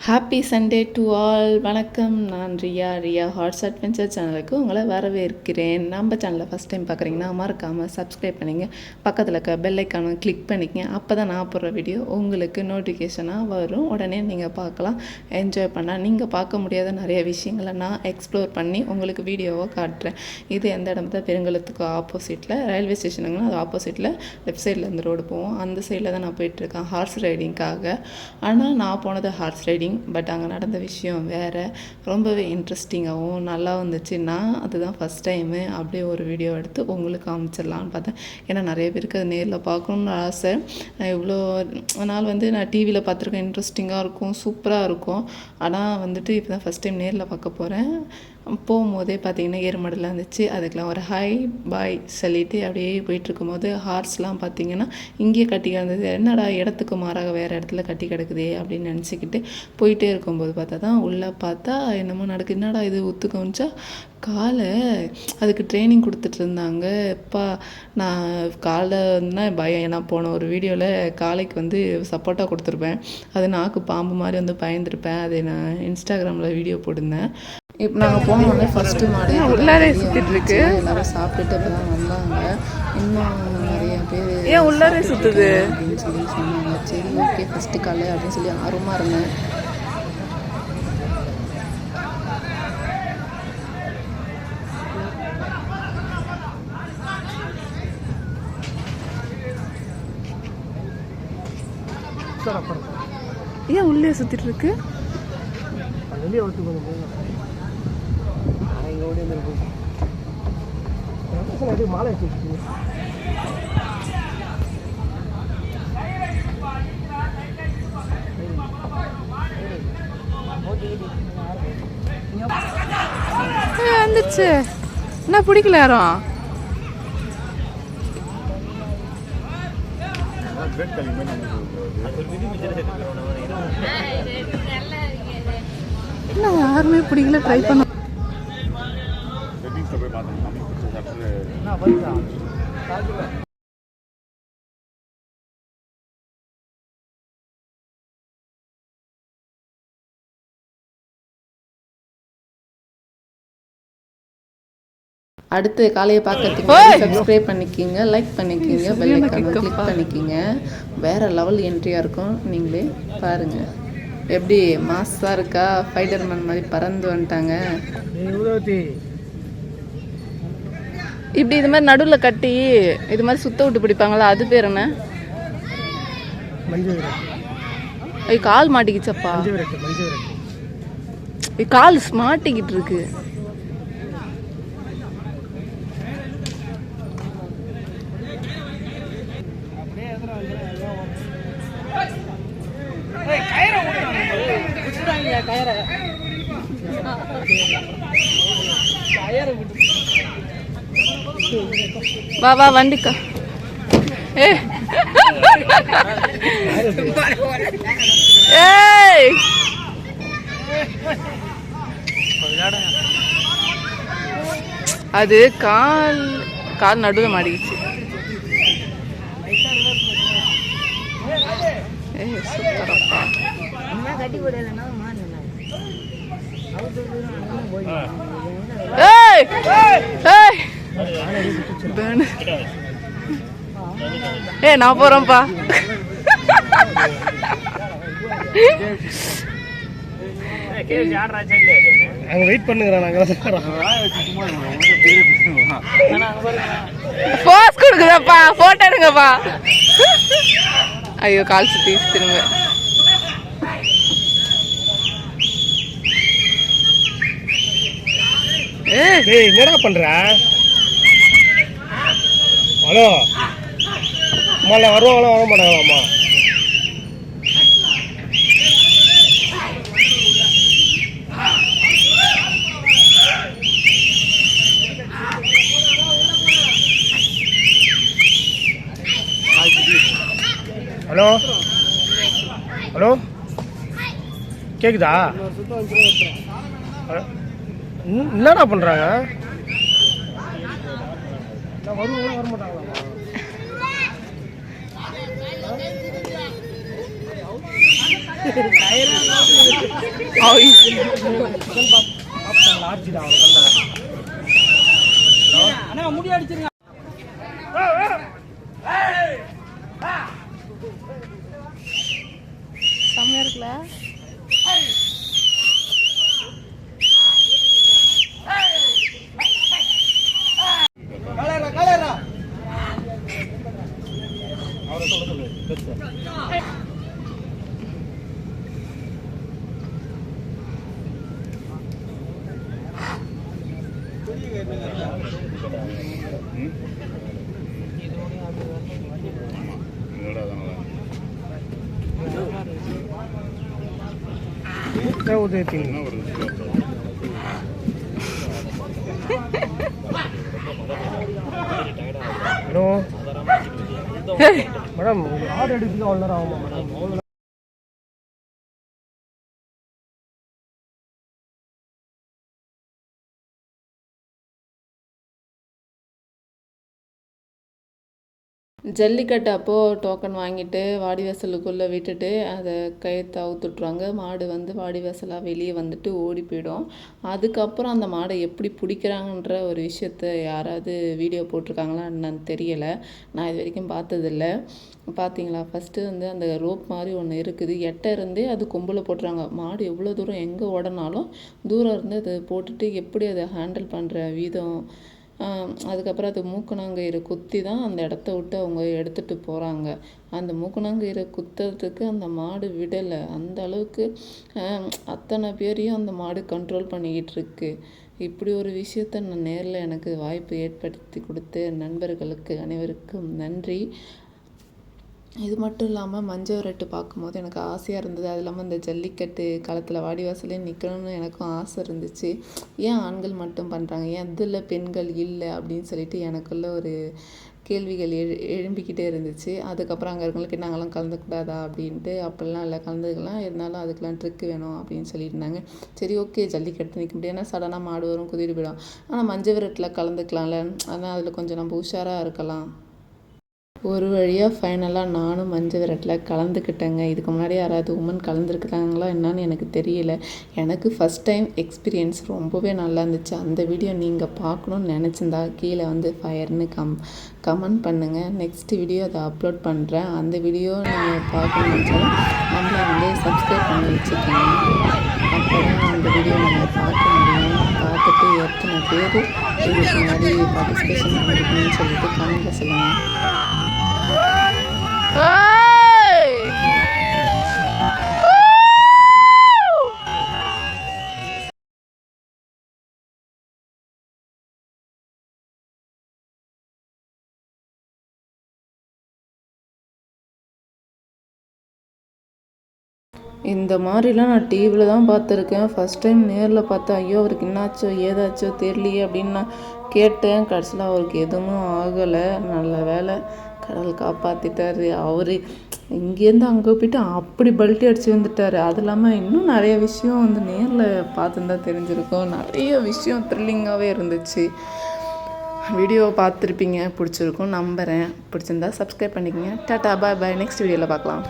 Happy Sunday to all. வணக்கம். நான் Riya hearts adventure சேனலுக்கு உங்களை வரவேற்கிறேன். நம்ம சேனலை ஃபஸ்ட் டைம் பார்க்குறீங்கன்னா மறக்காமல் சப்ஸ்கிரைப் பண்ணிங்க, பக்கத்தில் இருக்க பெல் ஐக்கானை கிளிக் பண்ணிக்கங்க. அப்போ தான் நான் போடுற வீடியோ உங்களுக்கு நோட்டிஃபிகேஷனாக வரும். உடனே நீங்கள் பார்க்கலாம், என்ஜாய் பண்ணால். நீங்கள் பார்க்க முடியாத நிறைய விஷயங்களை நான் எக்ஸ்ப்ளோர் பண்ணி உங்களுக்கு வீடியோவை காட்டுறேன். இது எந்த இடம் தான், பெருங்குளத்துக்கு ஆப்போசிட்டில் ரயில்வே ஸ்டேஷனுங்கன்னா அது ஆப்போசிட்டில் லெஃப்ட் சைடில் இந்த ரோடு போவோம். அந்த சைடில் தான் நான் போயிட்டுருக்கேன் ஹார்ஸ் ரைடிங்காக. ஆனால் நான் போனது ஹார்ஸ் ரைடிங், பட் அங்கே நடந்த விஷயம் வேறு. ரொம்பவே இன்ட்ரெஸ்டிங்காகவும் நல்லா வந்துச்சு. நான் அதுதான் ஃபஸ்ட் டைமு அப்படியே ஒரு வீடியோ எடுத்து உங்களுக்கு காமிச்சிடலான்னு பார்த்தேன். ஏன்னா நிறைய பேருக்கு அது நேரில் பார்க்கணுன்னு ஆசை. இவ்வளோ நாள் நான் டிவியில் பார்த்துருக்கேன், இன்ட்ரெஸ்டிங்காக இருக்கும், சூப்பராக இருக்கும். ஆனால் இப்போ தான் ஃபஸ்ட் டைம் நேரில் பார்க்க போகிறேன். போகும்போதே பார்த்திங்கன்னா ஏறுமாடெல்லாம் இருந்துச்சு. அதுக்கெலாம் ஒரு ஹை பாய் சொல்லிவிட்டு அப்படியே போயிட்டுருக்கும்போது ஹார்ஸ்லாம் பார்த்திங்கன்னா இங்கேயே கட்டி கிடந்தது. என்னடா இடத்துக்கு மாறாக வேறு இடத்துல கட்டி கிடக்குதே அப்படின்னு நினச்சிக்கிட்டு போயிட்டே இருக்கும்போது பார்த்தா தான் உள்ளே பார்த்தா என்னமோ நடக்குது. என்னடா இது ஒத்து கவனிச்சா காலை அதுக்கு ட்ரைனிங் கொடுத்துட்டு இருந்தாங்க. நான் காலை பயம். ஏன்னா போன ஒரு வீடியோவில் காலைக்கு சப்போர்ட்டாக கொடுத்துருப்பேன். அது நாக்கு பாம்பு மாதிரி பயந்துருப்பேன். அது நான் இன்ஸ்டாகிராமில் வீடியோ போட்டிருந்தேன். இப்போ நாங்கள் போனோடனே ஃபஸ்ட்டு மாடு உள்ளாரே சுற்றிட்டு இருக்கு. எல்லோரும் சாப்பிட்டுட்டு இப்போ தான் வந்தாங்க. இன்னும் நிறைய பேர் ஏன் உள்ளாரே சுற்றுது அப்படின்னு சொன்னாங்க. சரி ஓகே ஃபஸ்ட்டு காலை அப்படின்னு சொல்லி ஆர்வமாக இருந்தேன். ஏன் உள்ளே சுற்றிட்டு இருக்கு? மாலை வந்துச்சு. என்ன பிடிக்கல யாரும்? இல்லை யாருமே பிடிக்கல. ட்ரை பண்ண அடுத்து காலையை பார்க்கறதுக்கு சப்ஸ்கிரைப் பண்ணிக்கிங்க, லைக் பண்ணிக்கிங்க, பெல் ஐக்கானை கிளிக் பண்ணிக்கிங்க. வேறு லெவல் என்ட்ரியாக இருக்கும். நீங்களே பாருங்கள் எப்படி மாஸாக இருக்கா. ஃபைடர்மேன் மாதிரி பறந்து வந்துட்டாங்க. இப்படி இது மாதிரி நடுவில் கட்டி இது மாதிரி சுத்த விட்டு பிடிப்பாங்களா, அது பேர் என்ன? கால் மாட்டிக்கிச்சப்பா. கால் மாட்டிக்கிட்டு இருக்கு. வா வா வண்டிக்கா. ஏய் அது கால் நடுவில் மாடிக்கிச்சு. சூப்பரப்பா. நான் போறேன்ப்பா. வெயிட் பண்ணுங்க. போஸ் கொடுக்குறப்பா, போட்டோ எடுங்கப்பா. ஐயோ கால் சுத்தி திரும்ப. என்னடா பண்ற? ஹலோ அம்மா வருவாங்களா வர மாட்டாங்களாம்மா? ஹலோ ஹலோ கேக்குதா? என்னடா பண்றாங்க? வருவாங்களா வர மாட்டாங்களாம்மா? ஆட்சி தான் அவனை கண்டா. அண்ணா முடி அடிச்சிருங்க. செம்மையா இருக்குல்ல? உதயத்தின் ஹலோ மேடம், ஆர்டர் எடுத்துக்க அவ்வளோ நேரம் ஆகுமா மேடம்? ஜல்லிக்கட்டு அப்போது டோக்கன் வாங்கிட்டு வாடிவாசலுக்குள்ளே விட்டுட்டு அதை கயிற்று அவுத்துட்ருவாங்க. மாடு வந்து வாடிவாசலாக வெளியே வந்துட்டு ஓடி போயிடும். அதுக்கப்புறம் அந்த மாடை எப்படி பிடிக்கிறாங்கன்ற ஒரு விஷயத்த யாராவது வீடியோ போட்டிருக்காங்களா என்னன்னு தெரியலை. நான் இது வரைக்கும் பார்த்ததில்ல. பார்த்தீங்களா, ஃபஸ்ட்டு வந்து அந்த ரோப் மாதிரி ஒன்று இருக்குது. எட்ட இருந்தே அது கொம்பில் போட்டுறாங்க. மாடு எவ்வளோ தூரம் எங்கே ஓடனாலும் தூரம் இருந்து அதை போட்டுட்டு எப்படி அதை ஹேண்டில் பண்ணுற விதம், அதுக்கப்புறம் அது மூக்கணாங்கயிறு குத்தி தான் அந்த இடத்த விட்டு அவங்க எடுத்துகிட்டு போகிறாங்க. அந்த மூக்கணாங்கயிறை குத்துறதுக்கு அந்த மாடு விடலை. அந்த அளவுக்கு அத்தனை பேரையும் அந்த மாடு கண்ட்ரோல் பண்ணிக்கிட்டு இருக்கு. இப்படி ஒரு விஷயத்த நான் நேரில் எனக்கு வாய்ப்பு ஏற்படுத்தி கொடுத்த நண்பர்களுக்கு அனைவருக்கும் நன்றி. இது மட்டும் இல்லாமல் மஞ்சள் விரட்டு பார்க்கும்போது எனக்கு ஆசையாக இருந்தது. அது இல்லாமல் இந்த ஜல்லிக்கட்டு காலத்தில் வாடிவாசலே நிற்கணும்னு எனக்கும் ஆசை இருந்துச்சு. ஏன் ஆண்கள் மட்டும் பண்ணுறாங்க, ஏன் இதில் பெண்கள் இல்லை அப்படின்னு சொல்லிட்டு எனக்குள்ள ஒரு கேள்விகள் எழும்பிக்கிட்டே இருந்துச்சு. அதுக்கப்புறம் அங்கே இருக்கவங்களுக்கு நாங்களாம் கலந்துக்கூடாதா அப்படின்ட்டு, அப்படிலாம் இல்லை, கலந்துக்கலாம், இருந்தாலும் அதுக்கெலாம் ட்ரிக்கு வேணும் அப்படின்னு சொல்லியிருந்தாங்க. சரி, ஓகே, ஜல்லிக்கட்டு நிற்க முடியாது, ஏன்னா சடனாக மாடு வரும், குதிரை போயிடும். ஆனால் மஞ்சள் விரட்டில் கலந்துக்கலாம்ல, ஆனால் அதில் கொஞ்சம் நம்ம உஷாராக இருக்கலாம். ஒரு வழியாக ஃபைனலாக நானும் மஞ்சள் விரட்டில் கலந்துக்கிட்டேங்க. இதுக்கு முன்னாடி யாராவது உமன் கலந்துருக்குறாங்களா என்னன்னு எனக்கு தெரியல. எனக்கு ஃபஸ்ட் டைம் எக்ஸ்பீரியன்ஸ் ரொம்பவே நல்லா இருந்துச்சு. அந்த வீடியோ நீங்கள் பார்க்கணுன்னு நினச்சிருந்தா கீழே வந்து ஃபயர்னு கமெண்ட் பண்ணுங்கள். நெக்ஸ்ட் வீடியோ அதை அப்லோட் பண்ணுறேன். அந்த வீடியோ நீங்கள் பார்க்கணுன்னு நினச்சாலும் நம்மளை வந்து சப்ஸ்கிரைப் பண்ணி வச்சுக்கோங்க. அப்போ தான் அந்த வீடியோ நம்ம பார்க்க முடியும். பார்த்துட்டு எத்தனை பேர் இதுக்கு முன்னாடி பார்ட்டிசிபேஷன் பண்ணிருக்கணும்னு சொல்லிட்டு கமெண்ட்டில் சொல்லுங்கள். இந்த மாதிரிலாம் நான் டிவியில் தான் பார்த்துருக்கேன். ஃபஸ்ட் டைம் நேரில் பார்த்தேன். ஐயோ, அவருக்கு என்னாச்சோ ஏதாச்சோ தெரியலையே அப்படின்னு நான் கேட்டேன். கடைசியில் அவருக்கு எதுவும் ஆகலை. நல்ல வேலை, கடவுள் காப்பாற்றிட்டாரு. அவர் இங்கேருந்து அங்கே போய்ட்டு அப்படி பல்ட்டி அடித்து வந்துட்டார். அது இல்லாமல் இன்னும் நிறைய விஷயம் வந்து நேரில் பார்த்துருந்தா தெரிஞ்சிருக்கும். நிறைய விஷயம் த்ரில்லிங்காகவே இருந்துச்சு. வீடியோ பார்த்துருப்பீங்க, பிடிச்சிருக்கும் நம்புகிறேன். பிடிச்சிருந்தா சப்ஸ்கிரைப் பண்ணிக்கங்க. டாட்டா, பாய் பாய். நெக்ஸ்ட் வீடியோவில் பார்க்கலாம்.